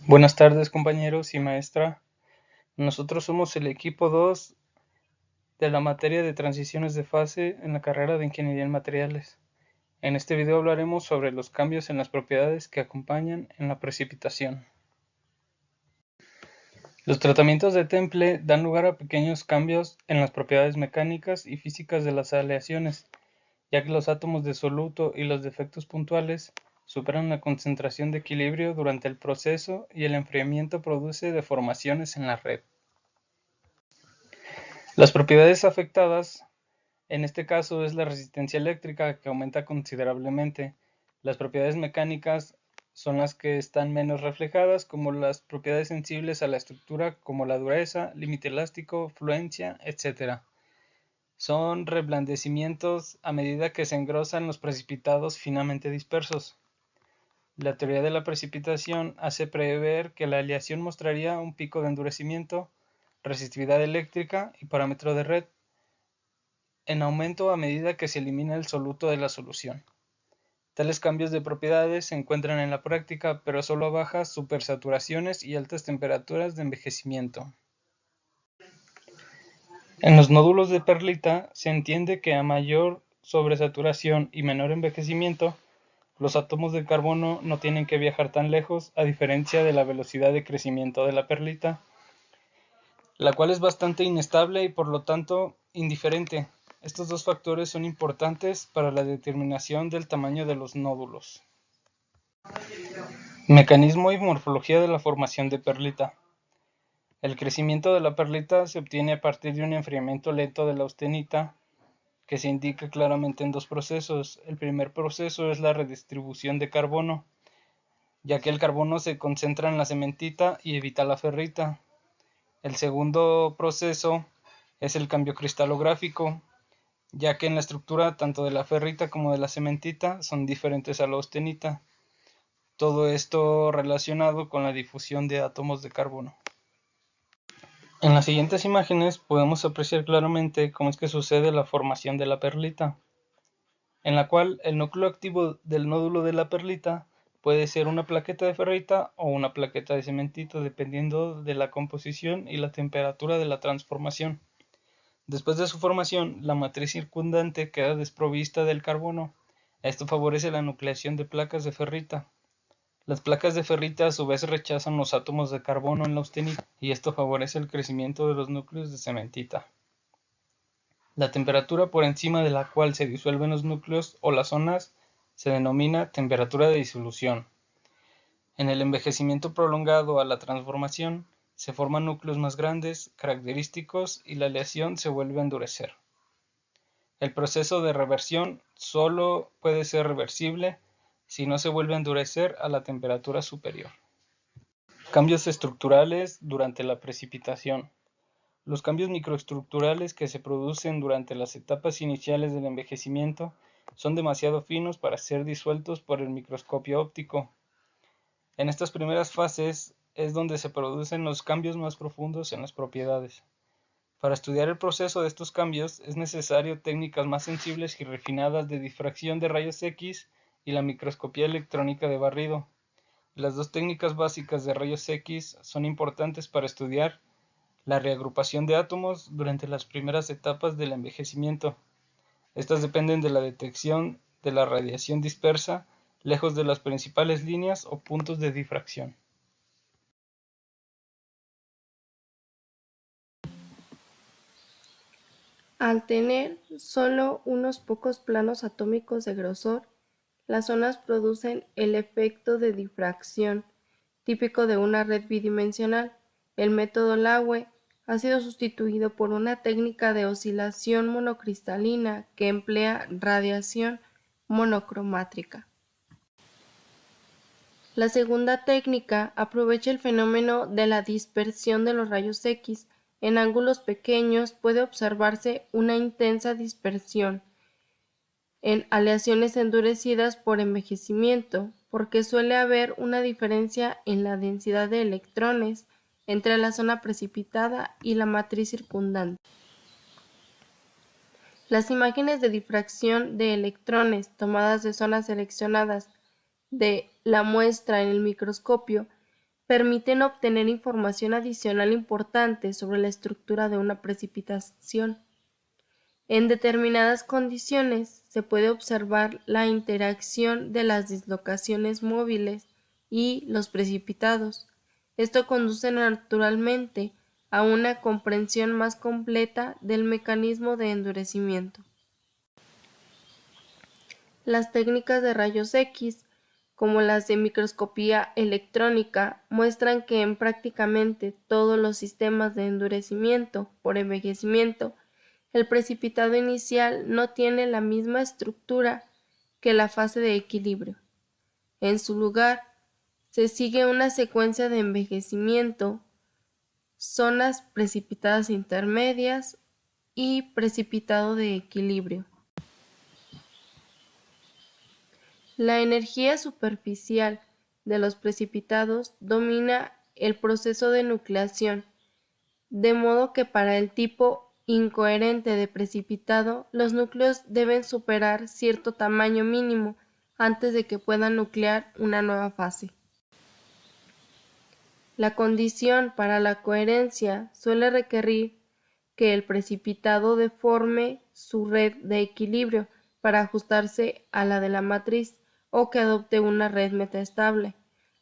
Buenas tardes, compañeros y maestra. Nosotros somos el equipo 2 de la materia de transiciones de fase en la carrera de Ingeniería en Materiales. En este video hablaremos sobre los cambios en las propiedades que acompañan en la precipitación. Los tratamientos de Temple dan lugar a pequeños cambios en las propiedades mecánicas y físicas de las aleaciones, ya que los átomos de soluto y los defectos puntuales superan la concentración de equilibrio durante el proceso y el enfriamiento produce deformaciones en la red. Las propiedades afectadas, en este caso, es la resistencia eléctrica, que aumenta considerablemente. Las propiedades mecánicas son las que están menos reflejadas, como las propiedades sensibles a la estructura, como la dureza, límite elástico, fluencia, etc. Son reblandecimientos a medida que se engrosan los precipitados finamente dispersos. La teoría de la precipitación hace prever que la aleación mostraría un pico de endurecimiento, resistividad eléctrica y parámetro de red en aumento a medida que se elimina el soluto de la solución. Tales cambios de propiedades se encuentran en la práctica, pero solo a bajas supersaturaciones y altas temperaturas de envejecimiento. En los nódulos de perlita se entiende que a mayor sobresaturación y menor envejecimiento, los átomos de carbono no tienen que viajar tan lejos, a diferencia de la velocidad de crecimiento de la perlita, la cual es bastante inestable y por lo tanto indiferente. Estos dos factores son importantes para la determinación del tamaño de los nódulos. Mecanismo y morfología de la formación de perlita. El crecimiento de la perlita se obtiene a partir de un enfriamiento lento de la austenita, que se indica claramente en dos procesos. El primer proceso es la redistribución de carbono, ya que el carbono se concentra en la cementita y evita la ferrita. El segundo proceso es el cambio cristalográfico, ya que en la estructura tanto de la ferrita como de la cementita son diferentes a la austenita. Todo esto relacionado con la difusión de átomos de carbono. En las siguientes imágenes podemos apreciar claramente cómo es que sucede la formación de la perlita, en la cual el núcleo activo del nódulo de la perlita puede ser una plaqueta de ferrita o una plaqueta de cementito, dependiendo de la composición y la temperatura de la transformación. Después de su formación, la matriz circundante queda desprovista del carbono. Esto favorece la nucleación de placas de ferrita. Las placas de ferrita a su vez rechazan los átomos de carbono en la austenita, y esto favorece el crecimiento de los núcleos de cementita. La temperatura por encima de la cual se disuelven los núcleos o las zonas se denomina temperatura de disolución. En el envejecimiento prolongado a la transformación, se forman núcleos más grandes, característicos, y la aleación se vuelve a endurecer. El proceso de reversión solo puede ser reversible si no se vuelve a endurecer a la temperatura superior. Cambios estructurales durante la precipitación. Los cambios microestructurales que se producen durante las etapas iniciales del envejecimiento son demasiado finos para ser disueltos por el microscopio óptico. En estas primeras fases es donde se producen los cambios más profundos en las propiedades. Para estudiar el proceso de estos cambios es necesario técnicas más sensibles y refinadas de difracción de rayos X y la microscopía electrónica de barrido. Las dos técnicas básicas de rayos X son importantes para estudiar la reagrupación de átomos durante las primeras etapas del envejecimiento. Estas dependen de la detección de la radiación dispersa lejos de las principales líneas o puntos de difracción. Al tener solo unos pocos planos atómicos de grosor, las zonas producen el efecto de difracción, típico de una red bidimensional. El método Laue ha sido sustituido por una técnica de oscilación monocristalina que emplea radiación monocromática. La segunda técnica aprovecha el fenómeno de la dispersión de los rayos X. En ángulos pequeños puede observarse una intensa dispersión en aleaciones endurecidas por envejecimiento, porque suele haber una diferencia en la densidad de electrones entre la zona precipitada y la matriz circundante. Las imágenes de difracción de electrones tomadas de zonas seleccionadas de la muestra en el microscopio permiten obtener información adicional importante sobre la estructura de una precipitación. En determinadas condiciones se puede observar la interacción de las dislocaciones móviles y los precipitados. Esto conduce naturalmente a una comprensión más completa del mecanismo de endurecimiento. Las técnicas de rayos X, como las de microscopía electrónica, muestran que en prácticamente todos los sistemas de endurecimiento por envejecimiento, el precipitado inicial no tiene la misma estructura que la fase de equilibrio. En su lugar, se sigue una secuencia de envejecimiento, zonas precipitadas intermedias y precipitado de equilibrio. La energía superficial de los precipitados domina el proceso de nucleación, de modo que para el tipo incoherente de precipitado, los núcleos deben superar cierto tamaño mínimo antes de que puedan nuclear una nueva fase. La condición para la coherencia suele requerir que el precipitado deforme su red de equilibrio para ajustarse a la de la matriz o que adopte una red metaestable.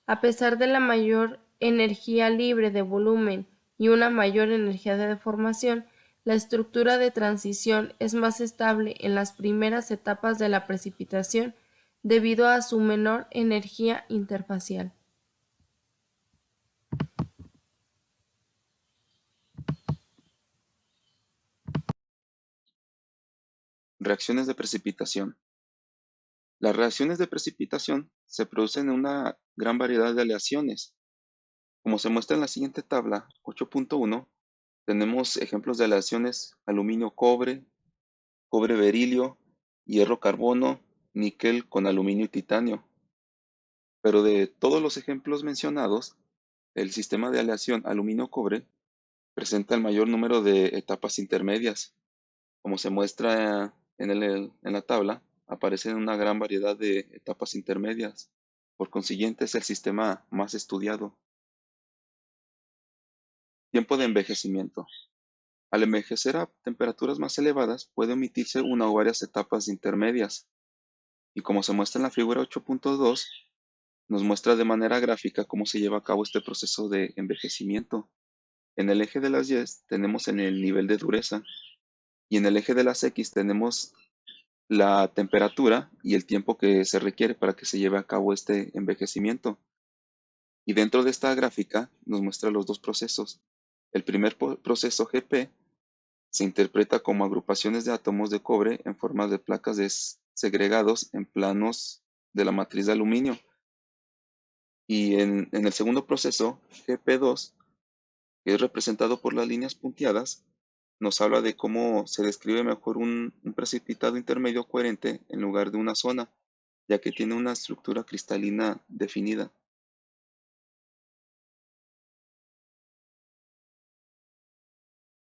A pesar de la mayor energía libre de volumen y una mayor energía de deformación, la estructura de transición es más estable en las primeras etapas de la precipitación debido a su menor energía interfacial. Reacciones de precipitación. Las reacciones de precipitación se producen en una gran variedad de aleaciones. Como se muestra en la siguiente tabla 8.1, tenemos ejemplos de aleaciones aluminio-cobre, cobre-berilio, hierro-carbono, níquel con aluminio y titanio. Pero de todos los ejemplos mencionados, el sistema de aleación aluminio-cobre presenta el mayor número de etapas intermedias. Como se muestra en la tabla, aparecen una gran variedad de etapas intermedias. Por consiguiente, es el sistema más estudiado. Tiempo de envejecimiento. Al envejecer a temperaturas más elevadas, puede omitirse una o varias etapas intermedias. Y como se muestra en la figura 8.2, nos muestra de manera gráfica cómo se lleva a cabo este proceso de envejecimiento. En el eje de las Y tenemos en el nivel de dureza y en el eje de las X tenemos la temperatura y el tiempo que se requiere para que se lleve a cabo este envejecimiento. Y dentro de esta gráfica nos muestra los dos procesos. El primer proceso GP se interpreta como agrupaciones de átomos de cobre en forma de placas segregados en planos de la matriz de aluminio. Y en el segundo proceso, GP2, que es representado por las líneas punteadas, nos habla de cómo se describe mejor un precipitado intermedio coherente en lugar de una zona, ya que tiene una estructura cristalina definida.